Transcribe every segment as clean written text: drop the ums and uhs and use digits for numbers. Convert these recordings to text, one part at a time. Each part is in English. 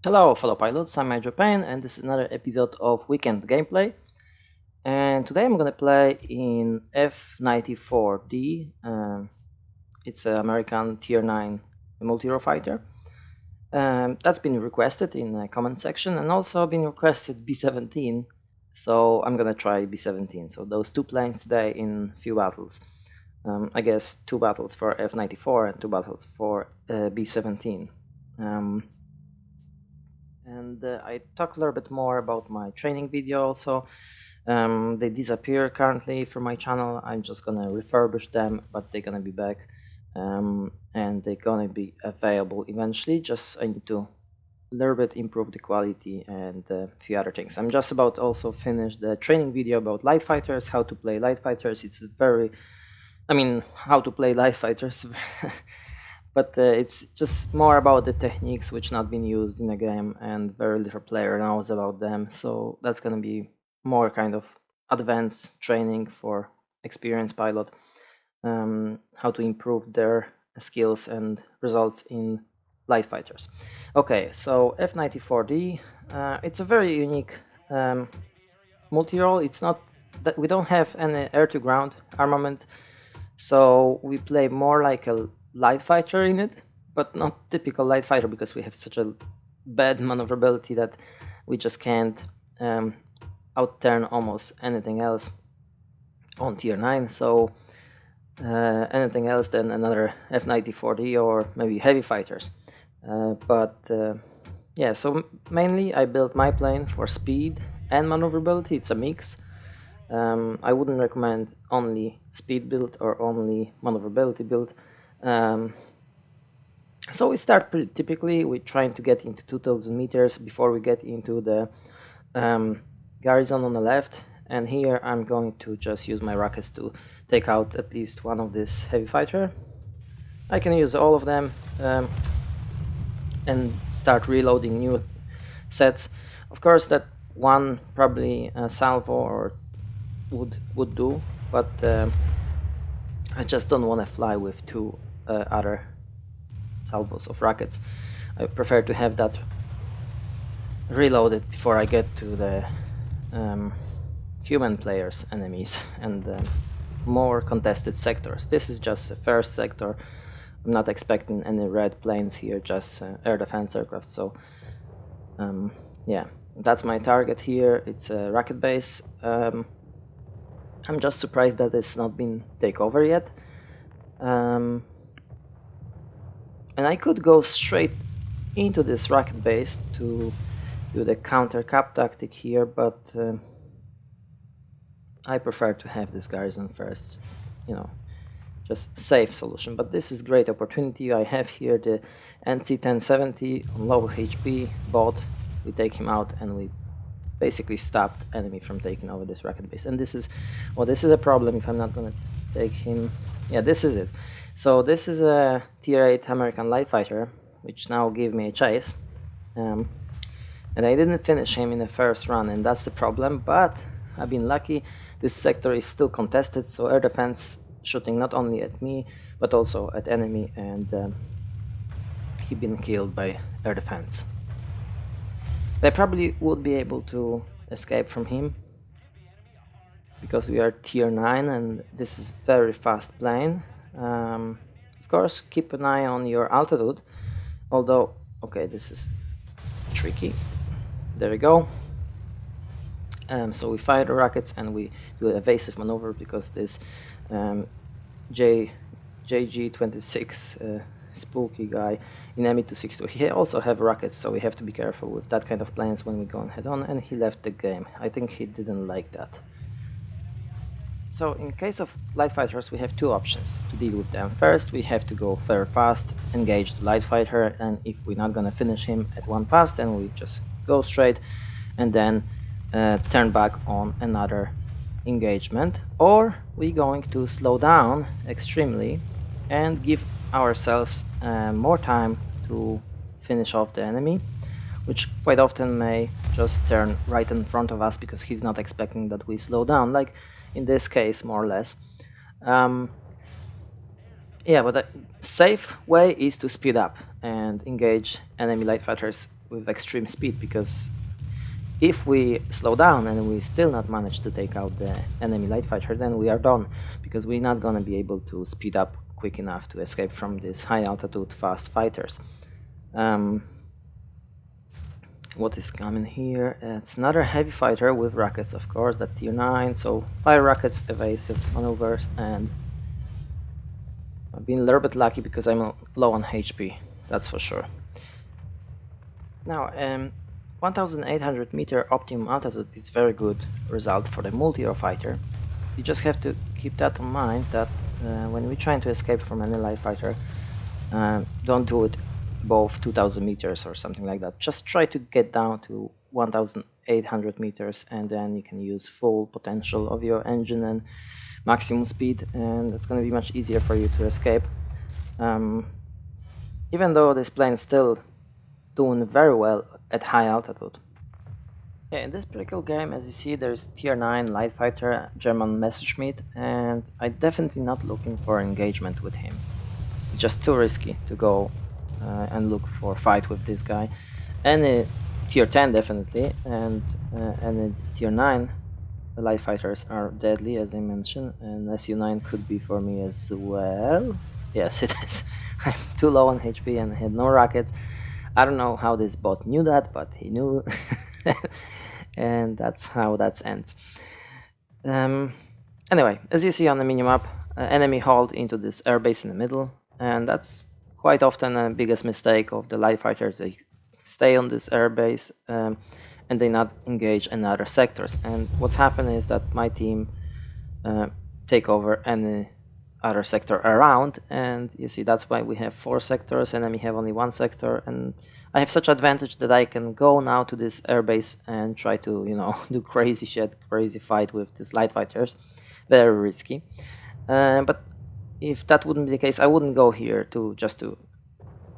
Hello fellow pilots, I'm Major Payne and this is another episode of Weekend Gameplay. And today I'm gonna play in F-94D. It's an American Tier 9 multi-role fighter. That's been requested in the comment section and also been requested B-17. So I'm gonna try B-17. So those two planes today in few battles. I guess 2 battles for F-94 and 2 battles for B-17. I talk a little bit more about my training video also. They disappear currently from my channel. I'm just gonna refurbish them, but they're gonna be back, and they're gonna be available eventually. Just I need to a little bit improve the quality and a few other things. I'm just about to also finish the training video about light fighters, how to play light fighters. It's very, how to play light fighters. But it's just more about the techniques which not been used in the game and very little player knows about them, so that's gonna be more kind of advanced training for experienced pilot, how to improve their skills and results in light fighters. Okay, so F-94D, it's a very unique multi-role. It's not that we don't have any air-to-ground armament, so we play more like a light fighter in it, but not typical light fighter because we have such a bad maneuverability that we just can't outturn almost anything else on tier 9. So anything else than another F-94D or maybe heavy fighters. Yeah, so mainly I built my plane for speed and maneuverability. It's a mix. I wouldn't recommend only speed build or only maneuverability build. So we start pretty typically with trying to get into 2000 meters before we get into the garrison on the left, and here I'm going to just use my rockets to take out at least one of this heavy fighter. I can use all of them and start reloading new sets. Of course that one probably salvo or would do, but I just don't want to fly with two other salvos of rockets. I prefer to have that reloaded before I get to the human players enemies and more contested sectors. This is just the first sector. I'm not expecting any red planes here, just air defense aircraft. So yeah, that's my target here. It's a rocket base. I'm just surprised that it's not been taken over yet. And I could go straight into this rocket base to do the counter cap tactic here, but I prefer to have this garrison first, just safe solution. But this is great opportunity. I have here the NC-1070 on low HP bot. We take him out and we basically stopped enemy from taking over this rocket base. And this is a problem if I'm not gonna take him. Yeah, this is it. So this is a tier 8 American light fighter, which now gave me a chase. And I didn't finish him in the first run, and that's the problem, but I've been lucky. This sector is still contested, so air defense shooting not only at me, but also at enemy, and he been killed by air defense. I probably would be able to escape from him because we are tier 9 and this is very fast plane. Of course, keep an eye on your altitude, although, okay, this is tricky. There we go. So we fire the rockets and we do an evasive maneuver because this JG26 spooky guy in ME262, he also have rockets, so we have to be careful with that kind of planes when we go head on, and he left the game. I think he didn't like that. So in case of light fighters, we have two options to deal with them. First, we have to go very fast, engage the light fighter, and if we're not gonna finish him at one pass, then we just go straight and then turn back on another engagement. Or we're going to slow down extremely and give ourselves more time to finish off the enemy, which quite often may just turn right in front of us because he's not expecting that we slow down, like in this case, more or less. Yeah, but the safe way is to speed up and engage enemy light fighters with extreme speed, because if we slow down and we still not manage to take out the enemy light fighter, then we are done, because we're not gonna be able to speed up quick enough to escape from these high altitude fast fighters. What is coming here? It's another heavy fighter with rockets, of course, that tier 9, so 5 rockets, evasive maneuvers, and I've been a little bit lucky because I'm low on HP, that's for sure. Now, 1800 meter optimum altitude is very good result for the multi-hero fighter. You just have to keep that in mind, that when we're trying to escape from an light fighter, don't do it above 2000 meters or something like that. Just try to get down to 1800 meters, and then you can use full potential of your engine and maximum speed, and it's going to be much easier for you to escape. Even though this plane is still doing very well at high altitude. Yeah, in this particular game, as you see, there's tier 9 light fighter German Messerschmitt, and I'm definitely not looking for engagement with him. It's just too risky to go and look for a fight with this guy. Any tier 10 definitely, and any tier 9 light fighters are deadly, as I mentioned, and SU9 could be for me as well. Yes, it is. I'm too low on HP and I had no rockets. I don't know how this bot knew that, but he knew. And that's how that ends. Anyway, as you see on the minimap, enemy hauled into this airbase in the middle, and that's quite often the biggest mistake of the light fighters. They stay on this airbase and they not engage in other sectors. And what's happened is that my team take over any other sector around, and you see that's why we have 4 sectors, enemy have only 1 sector, and I have such advantage that I can go now to this airbase and try to, you know, do crazy shit, crazy fight with these light fighters. Very risky. But if that wouldn't be the case, I wouldn't go here to just to...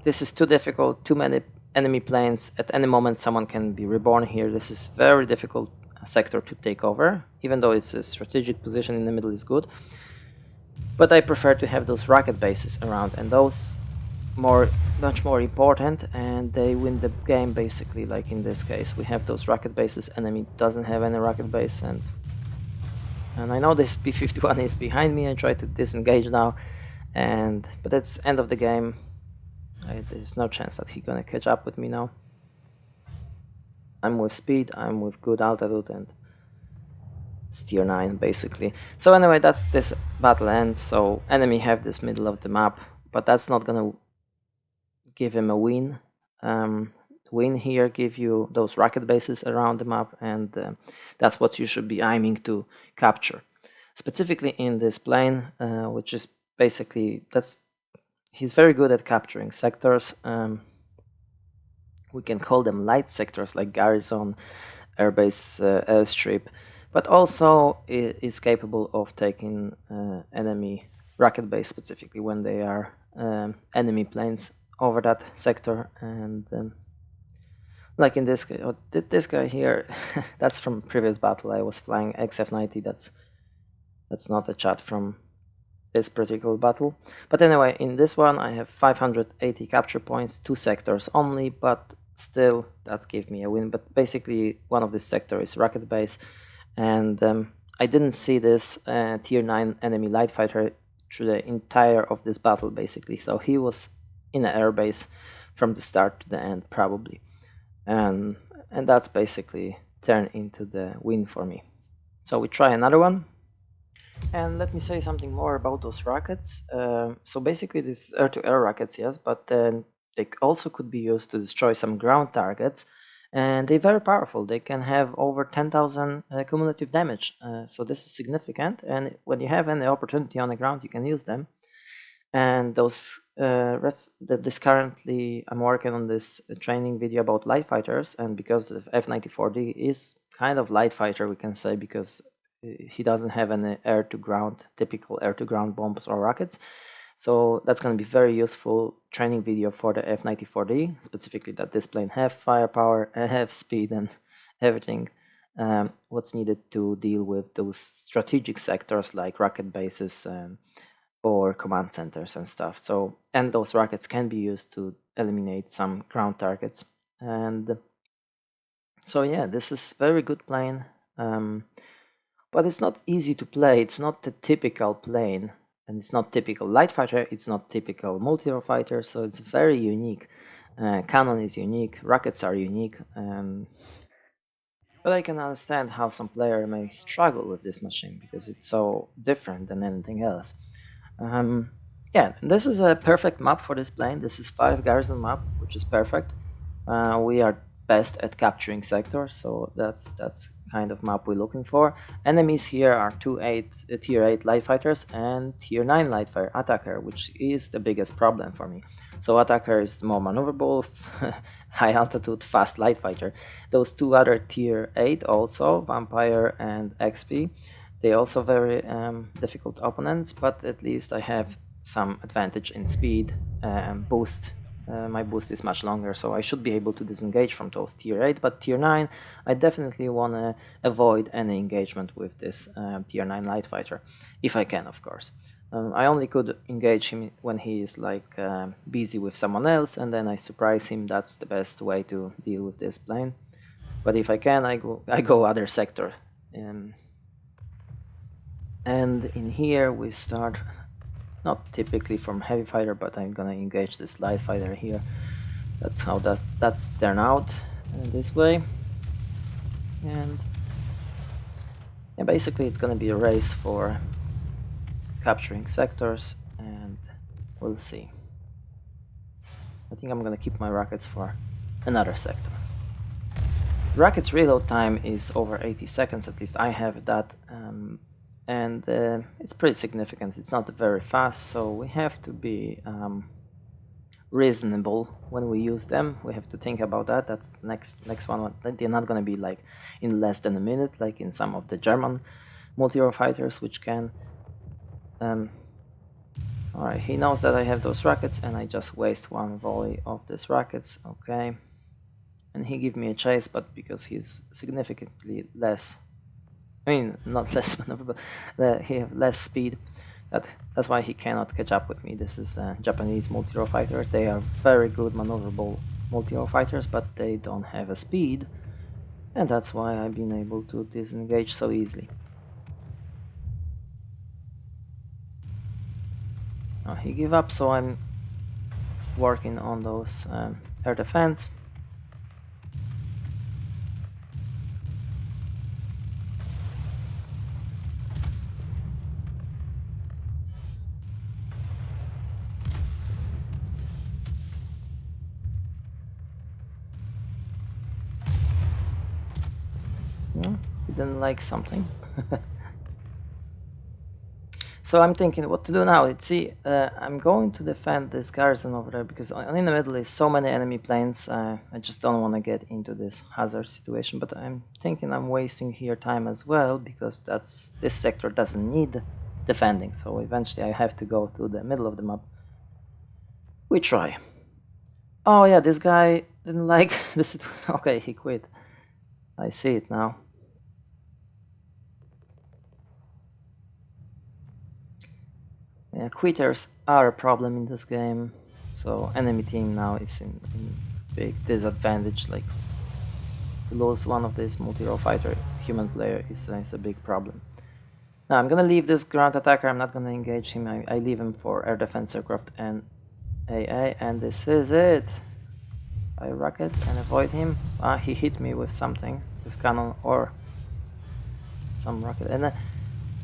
This is too difficult, too many enemy planes. At any moment someone can be reborn here. This is very difficult sector to take over, even though it's a strategic position in the middle is good. But I prefer to have those rocket bases around, and those much more important, and they win the game basically. Like in this case, we have those rocket bases, enemy doesn't have any rocket base, and I know this B-51 is behind me. I try to disengage now, but it's end of the game. There's no chance that he's gonna catch up with me now. I'm with speed, I'm with good altitude, and it's tier 9 basically. So anyway, that's this battle ends. So enemy have this middle of the map, but that's not gonna give him a win. Win here give you those rocket bases around the map, and that's what you should be aiming to capture. Specifically in this plane, which is basically, he's very good at capturing sectors. We can call them light sectors like garrison, airbase, airstrip, but also is capable of taking enemy rocket base, specifically when they are enemy planes over that sector. And like in this case, this guy here, that's from previous battle. I was flying XF90. That's not a chat from this particular battle. But anyway, in this one I have 580 capture points, 2 sectors only, but still that gave me a win. But basically one of this sector is rocket base, and I didn't see this tier 9 enemy light fighter through the entire of this battle basically, so he was in an airbase from the start to the end probably, and that's basically turned into the win for me. So we try another one. And let me say something more about those rockets. So basically this air-to-air rockets, yes, but then they also could be used to destroy some ground targets, and they're very powerful. They can have over 10,000 cumulative damage, so this is significant, and when you have any opportunity on the ground you can use them. And those this currently I'm working on this training video about light fighters, and because the F-94D is kind of light fighter, we can say, because he doesn't have any air-to-ground, typical air-to-ground bombs or rockets. So that's going to be very useful training video for the F-94D, specifically that this plane have firepower, have speed, and everything what's needed to deal with those strategic sectors like rocket bases or command centers and stuff. So, and those rockets can be used to eliminate some ground targets. And so yeah, this is very good plane, but it's not easy to play. It's not the typical plane, and it's not typical light fighter, it's not typical multi-role fighter, so it's very unique. Cannon is unique, rockets are unique, but I can understand how some player may struggle with this machine because it's so different than anything else. Um, yeah, this is a perfect map for this plane. This is 5 garrison map, which is perfect. We are best at capturing sectors, so that's kind of map we're looking for. Enemies here are tier 8 light fighters and tier 9 light fire attacker, which is the biggest problem for me. So attacker is more maneuverable, high altitude, fast light fighter. Those two other tier 8 also, vampire and XP, they also very difficult opponents, but at least I have some advantage in speed and boost. My boost is much longer, so I should be able to disengage from those tier 8, but tier 9, I definitely want to avoid any engagement with this tier 9 light fighter, if I can, of course. I only could engage him when he is like busy with someone else, and then I surprise him. That's the best way to deal with this plane. But if I can, I go other sector. And in here we start not typically from heavy fighter, but I'm gonna engage this light fighter here. That's how that turn out this way. And yeah, basically it's gonna be a race for capturing sectors, and we'll see. I think I'm gonna keep my rockets for another sector. Rockets reload time is over 80 seconds, at least I have that, and it's pretty significant. It's not very fast, so we have to be reasonable when we use them. We have to think about that. That's the next one. They're not gonna be like in less than a minute, like in some of the German multi-role fighters, which can. Alright, he knows that I have those rockets, and I just waste one volley of these rockets. Okay, and he give me a chase, but because he's significantly less, I mean, not less maneuverable, he have less speed. That's why he cannot catch up with me. This is Japanese multi-role fighters. They are very good maneuverable multi-role fighters, but they don't have a speed, and that's why I've been able to disengage so easily. Now he gave up, so I'm working on those air defense. Yeah, he didn't like something. So I'm thinking what to do now. Let's see, I'm going to defend this garrison over there because in the middle is so many enemy planes. I just don't want to get into this hazard situation, but I'm thinking I'm wasting here time as well because this sector doesn't need defending, so eventually I have to go to the middle of the map. We try. Oh yeah, this guy didn't like this. Okay, he quit. I see it now. Yeah, quitters are a problem in this game, so enemy team now is in big disadvantage. Like, to lose one of these multi-role fighter human player is a big problem. Now I'm gonna leave this ground attacker. I'm not gonna engage him. I leave him for air defense aircraft and AA, and this is it. Fire rockets and avoid him. He hit me with something, with cannon or some rocket, and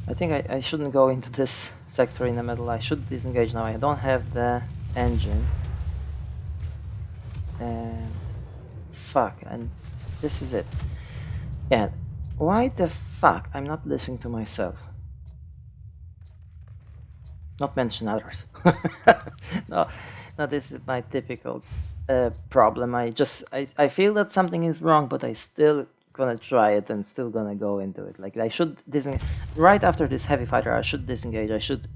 I think I shouldn't go into this sector in the middle. I should disengage now. I don't have the engine. And fuck, and this is it. Yeah, why the fuck I'm not listening to myself? Not mention others. No, this is my typical problem. I feel that something is wrong, but I still gonna try it and still gonna go into it. Like, I should disengage right after this heavy fighter. I should disengage. I should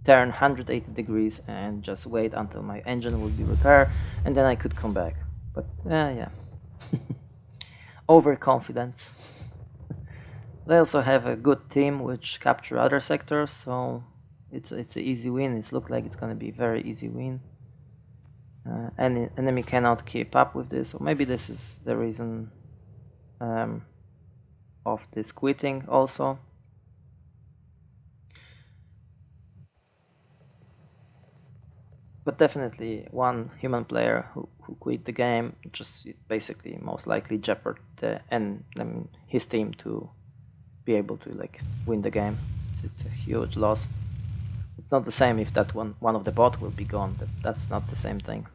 turn 180 degrees and just wait until my engine will be repaired, and then I could come back. But yeah, overconfidence. They also have a good team which capture other sectors, so it's an easy win. It looks like it's gonna be a very easy win. Any enemy cannot keep up with this, or maybe this is the reason of this quitting also. But definitely one human player who quit the game just basically most likely jeopardized his team to be able to like win the game. It's a huge loss. It's not the same if that one of the bot will be gone. That's not the same thing.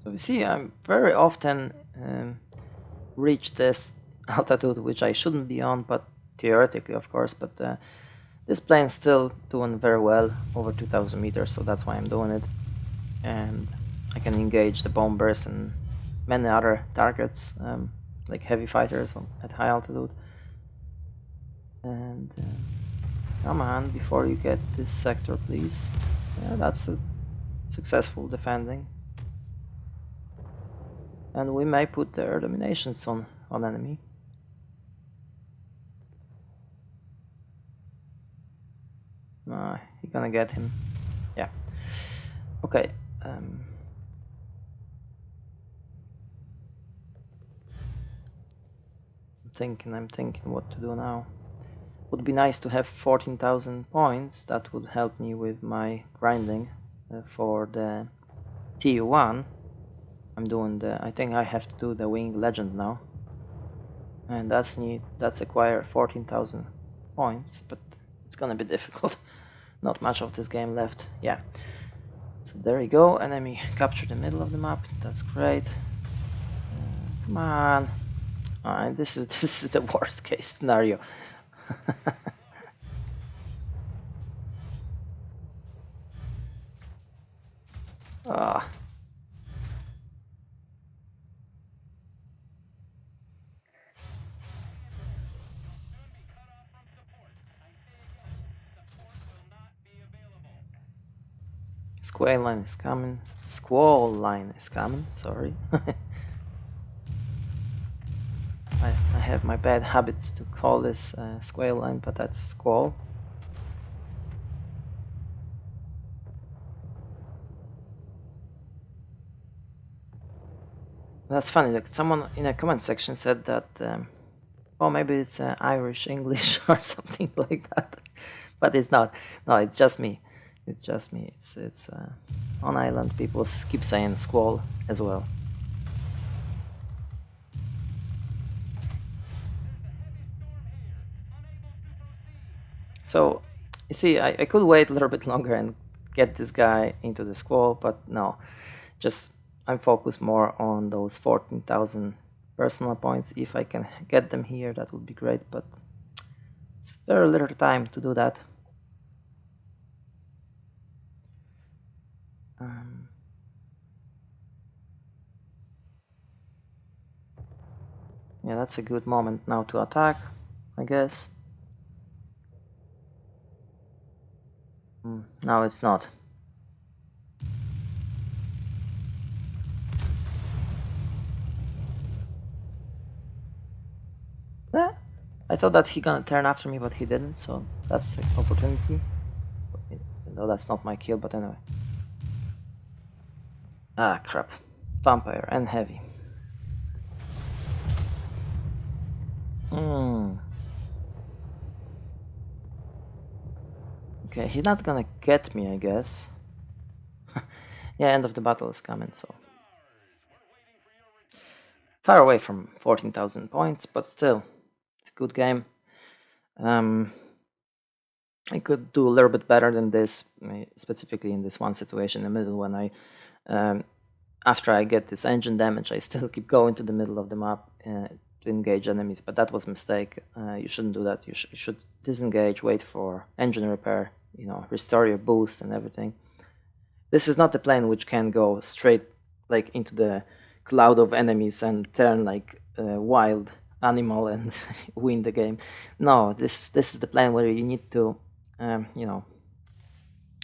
So you see, I'm very often reach this altitude which I shouldn't be on, but theoretically, of course. But this plane's still doing very well, over 2,000 meters, so that's why I'm doing it. And I can engage the bombers and many other targets, like heavy fighters at high altitude. And come on, before you get this sector, please. Yeah, that's a successful defending. And we may put the air dominations on enemy. He's gonna get him. Yeah. Okay. I'm thinking what to do now. Would be nice to have 14,000 points. That would help me with my grinding for the TU1. I'm doing I think I have to do the Wing Legend now. And that's neat. That's acquire 14,000 points, but it's gonna be difficult. Not much of this game left. Yeah. So there you go. Enemy captured the middle of the map. That's great. Come on. Alright, this is the worst case scenario. Ah. Squall line is coming. Squall line is coming, sorry. I have my bad habits to call this squall line, but that's squall. That's funny, like someone in a comment section said that, oh, maybe it's Irish English or something like that, but it's not. No, it's just me. It's just me. It's on island people keep saying squall as well. So you see, I could wait a little bit longer and get this guy into the squall, but no, just I'm focused more on those 14,000 personal points. If I can get them here, that would be great, but it's very little time to do that. Yeah, that's a good moment now to attack, I guess. No, it's not. Yeah, I thought that he gonna turn after me, but he didn't, so that's an opportunity. Though that's not my kill, but anyway. Ah, crap. Vampire and heavy. Okay, he's not gonna get me, I guess. Yeah, end of the battle is coming, so. Far away from 14,000 points, but still, it's a good game. I could do a little bit better than this, specifically in this one situation in the middle when I, after I get this engine damage, I still keep going to the middle of the map to engage enemies, but that was a mistake. You shouldn't do that. You should disengage, wait for engine repair, restore your boost and everything. This is not the plane which can go straight like into the cloud of enemies and turn like a wild animal and win the game. No, this is the plane where you need to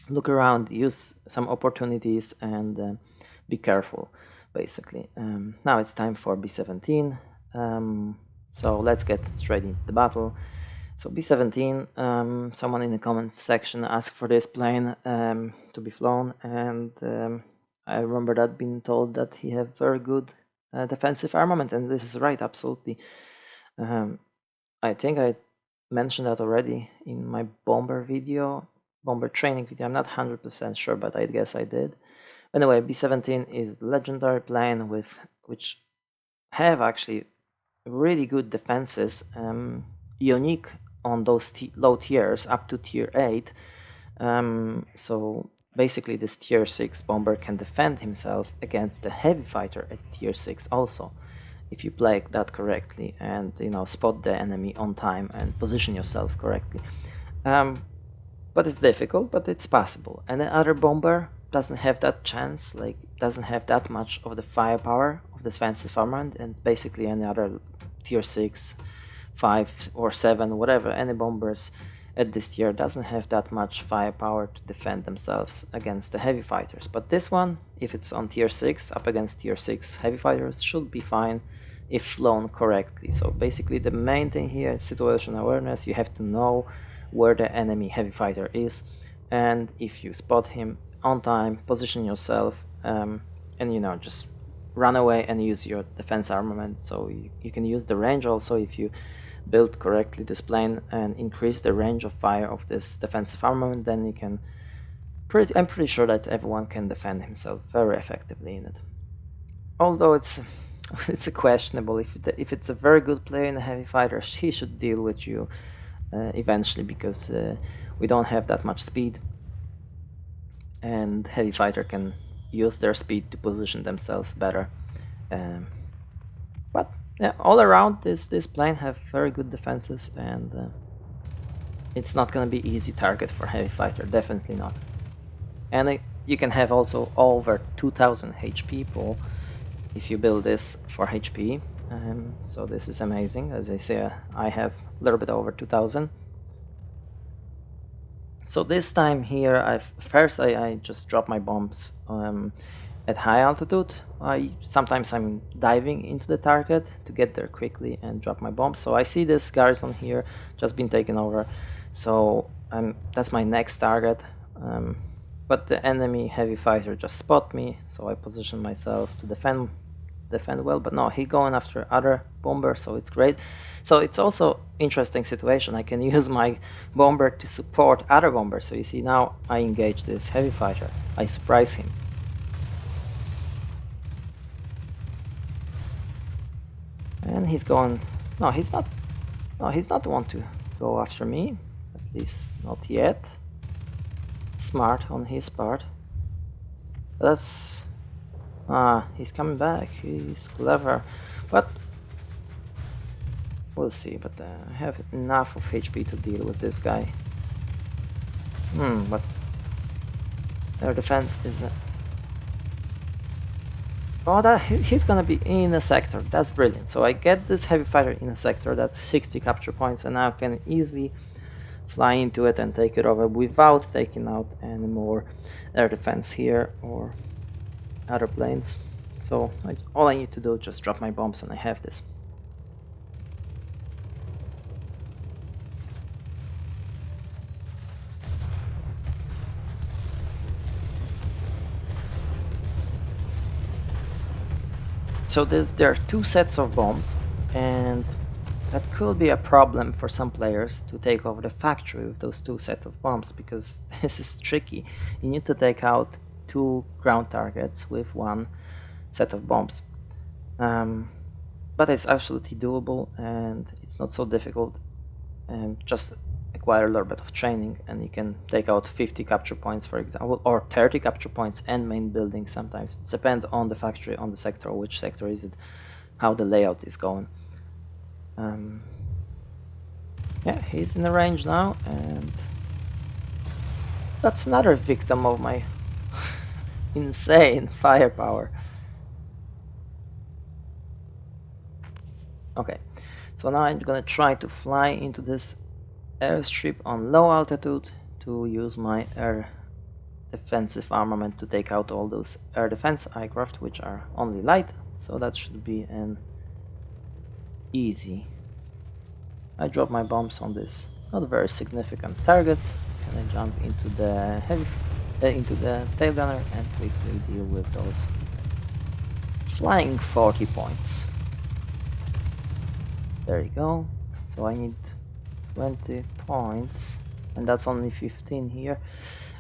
look around, use some opportunities, and be careful, basically. Now it's time for B-17. So let's get straight into the battle. So B-17, someone in the comments section asked for this plane to be flown, and I remember that being told that he have very good defensive armament, and this is right, absolutely. I think I mentioned that already in my bomber video, bomber training video. I'm not 100% sure, but I guess I did. Anyway, B-17 is a legendary plane which have actually really good defenses, unique on those low tiers up to tier 8. So basically this tier 6 bomber can defend himself against the heavy fighter at tier 6 also, if you play that correctly and spot the enemy on time and position yourself correctly. But it's difficult, but it's possible. And the other bomber doesn't have that chance, like doesn't have that much of the firepower of the defensive armament, and basically any other tier 6, 5 or 7, whatever, any bombers at this tier doesn't have that much firepower to defend themselves against the heavy fighters. But this one, if it's on tier 6 up against tier 6 heavy fighters, should be fine if flown correctly. So basically the main thing here is situational awareness. You have to know where the enemy heavy fighter is, and if you spot him on time, position yourself, and just run away and use your defense armament. So you can use the range also if you build correctly this plane and increase the range of fire of this defensive armament, then you can I'm pretty sure that everyone can defend himself very effectively in it. Although it's it's a questionable, if it's a very good player in a heavy fighter, he should deal with you eventually, because we don't have that much speed, and heavy fighter can use their speed to position themselves better. But yeah, all around this plane have very good defenses, and it's not gonna be easy target for heavy fighter, definitely not. And you can have also over 2000 HP pool if you build this for HP. So this is amazing. As I say, I have a little bit over 2000. So this time here, I just drop my bombs at high altitude. Sometimes I'm diving into the target to get there quickly and drop my bombs. So I see this garrison here just been taken over. So that's my next target. But the enemy heavy fighter just spot me, so I position myself to defend well, but no, he going after other bomber, so it's great. So it's also interesting situation. I can use my bomber to support other bombers. So you see, now I engage this heavy fighter, I surprise him, and he's going, no, he's not the one to go after me, at least not yet. Smart on his part. That's he's coming back. He's clever, but we'll see. But I have enough of HP to deal with this guy. But their defense is he's gonna be in a sector. That's brilliant. So I get this heavy fighter in a sector. That's 60 capture points, and now I can easily fly into it and take it over without taking out any more air defense here or other planes. So all I need to do is just drop my bombs and I have this. So there are two sets of bombs, and that could be a problem for some players to take over the factory with those two sets of bombs, because this is tricky. You need to take out 2 ground targets with 1 set of bombs. But it's absolutely doable, and it's not so difficult. Just acquire a little bit of training and you can take out 50 capture points, for example, or 30 capture points and main building. Sometimes it depends on the factory, on the sector, which sector is it, how the layout is going. Yeah, he's in the range now, and that's another victim of my insane firepower. Okay, so now I'm gonna try to fly into this airstrip on low altitude to use my air defensive armament to take out all those air defense aircraft, which are only light, so that should be an easy I drop my bombs on this not very significant targets, and I jump into the into the tail gunner and quickly deal with those flying 40 points. There you go. So I need 20 points, and that's only 15 here.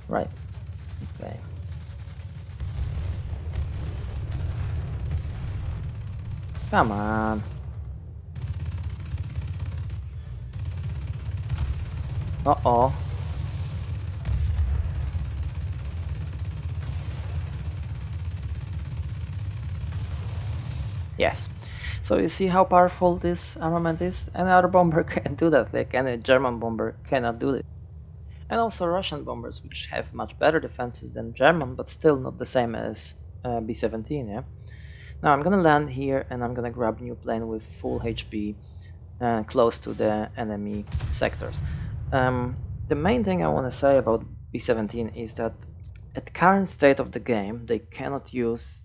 Right. Okay. Come on. Uh-oh. Yes. So you see how powerful this armament is? Any other bomber can do that, like any German bomber cannot do it. And also Russian bombers, which have much better defenses than German, but still not the same as B-17, yeah? Now I'm gonna land here and I'm gonna grab new plane with full HP close to the enemy sectors. The main thing I want to say about B-17 is that at current state of the game, they cannot use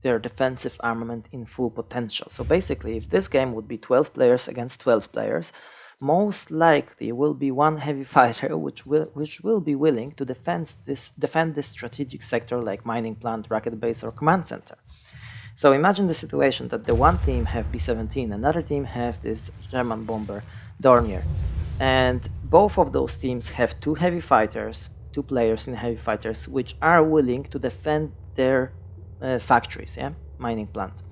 their defensive armament in full potential. So basically, if this game would be 12 players against 12 players, most likely will be one heavy fighter which will be willing to defend this strategic sector like mining plant, rocket base, or command center. So imagine the situation that the one team have B-17, another team have this German bomber Dornier, and both of those teams have two heavy fighters, two players in heavy fighters, which are willing to defend their factories, yeah, mining plants.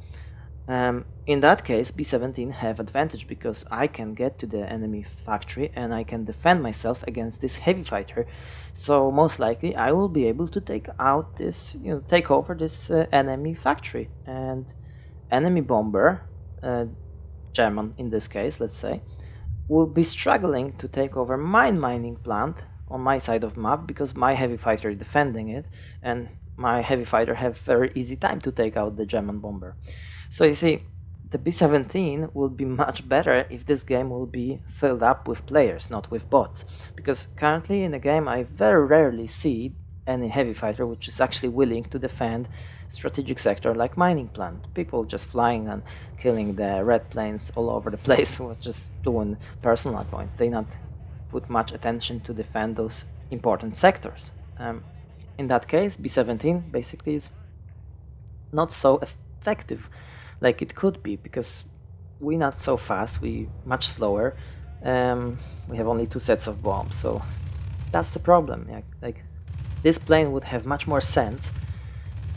In that case, B-17 have advantage because I can get to the enemy factory and I can defend myself against this heavy fighter. So most likely I will be able to take out this, take over this enemy factory. And enemy bomber, German in this case, let's say, will be struggling to take over my mining plant on my side of the map because my heavy fighter is defending it, and my heavy fighter have very easy time to take out the German bomber. So you see, the B-17 will be much better if this game will be filled up with players, not with bots. Because currently in the game I very rarely see any heavy fighter which is actually willing to defend strategic sector like mining plant. People just flying and killing the red planes all over the place who are just doing personal points. They not put much attention to defend those important sectors. In that case, B-17 basically is not so effective like it could be because we're not so fast, we much slower. We have only two sets of bombs, so that's the problem. Yeah, like this plane would have much more sense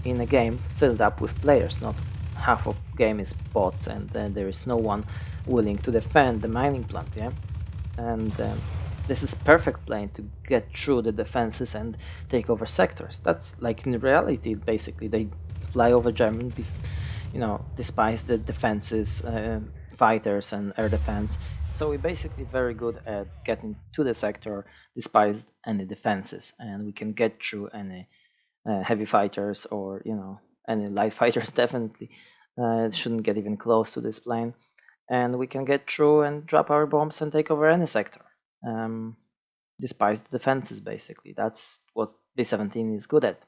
in a game filled up with players, not half of game is bots and there is no one willing to defend the mining plant, yeah? And this is perfect plane to get through the defenses and take over sectors. That's like in reality, basically, they fly over Germany, despite the defenses, fighters and air defense. So we're basically very good at getting to the sector despite any defenses, and we can get through any heavy fighters or any light fighters. Definitely shouldn't get even close to this plane, and we can get through and drop our bombs and take over any sector, despite the defenses. Basically, that's what B-17 is good at.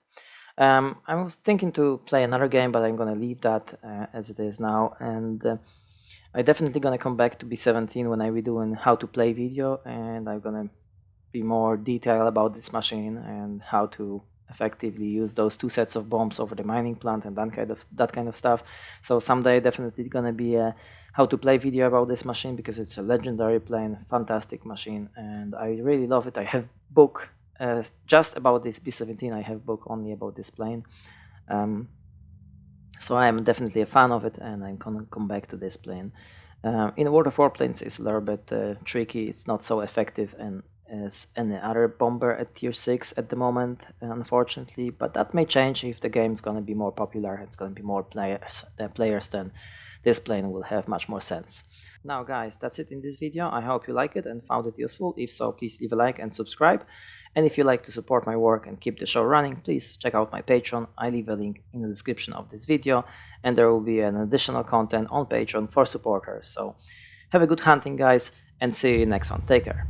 I was thinking to play another game, but I'm gonna leave that as it is now, and I'm definitely gonna come back to B-17 when I be doing how to play video, and I'm gonna be more detailed about this machine and how to effectively use those two sets of bombs over the mining plant and that kind of stuff. So someday definitely gonna be a how to play video about this machine because it's a legendary plane, fantastic machine, and I really love it. I have book just about this B-17. I have book only about this plane. So I'm definitely a fan of it, and I'm gonna come back to this plane. In World of Warplanes, it's a little bit tricky. It's not so effective and as any other bomber at tier 6 at the moment, unfortunately, but that may change if the game's gonna be more popular. It's gonna be more players, then this plane will have much more sense. Now guys, that's it in this video. I hope you like it and found it useful. If so, please leave a like and subscribe. And if you like to support my work and keep the show running, please check out my Patreon. I leave a link in the description of this video, and there will be an additional content on Patreon for supporters. So have a good hunting, guys, and see you next one. Take care.